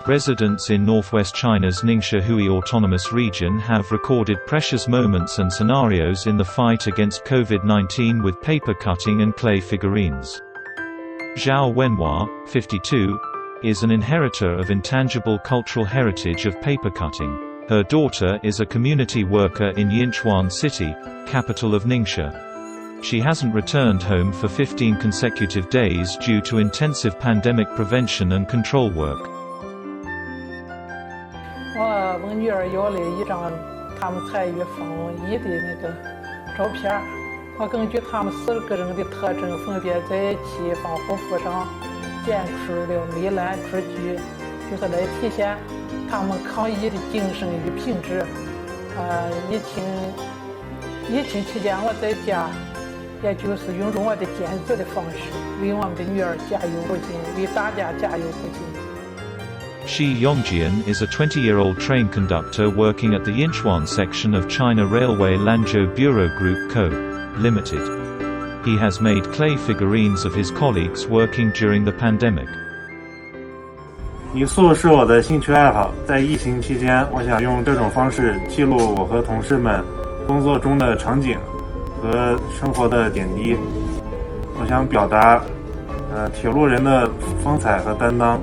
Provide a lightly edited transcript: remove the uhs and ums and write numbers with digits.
Residents in northwest China's Ningxia Autonomous Region have recorded precious moments and scenarios in the fight against COVID-19 with paper cutting and clay figurines. Zhao Wenhua, 52, is an inheritor of intangible cultural heritage of paper cutting. Her daughter is a community worker in Yinchuan City, capital of Ningxia. She hasn't returned home for 15 consecutive days due to intensive pandemic prevention and control work. 我女儿要了一张他们参与防疫的那个照片，我根据他们4个人的特征分别在其防护服上剪出了梅兰字句，就是来体现他们抗疫的精神与品质。疫情期间我在家，也就是用我的剪纸的方式为我们的女儿加油鼓劲，为大家加油鼓劲。Shi Yongjian is a 20-year-old train conductor working at the Yinchuan section of China Railway Lanzhou Bureau Group Co., Limited. He has made clay figurines of his colleagues working during the pandemic. 泥塑是我的兴趣爱好，在疫情期间，我想用这种方式记录我和同事们工作中的场景和生活的点滴。我想表达铁路人的风采和担当。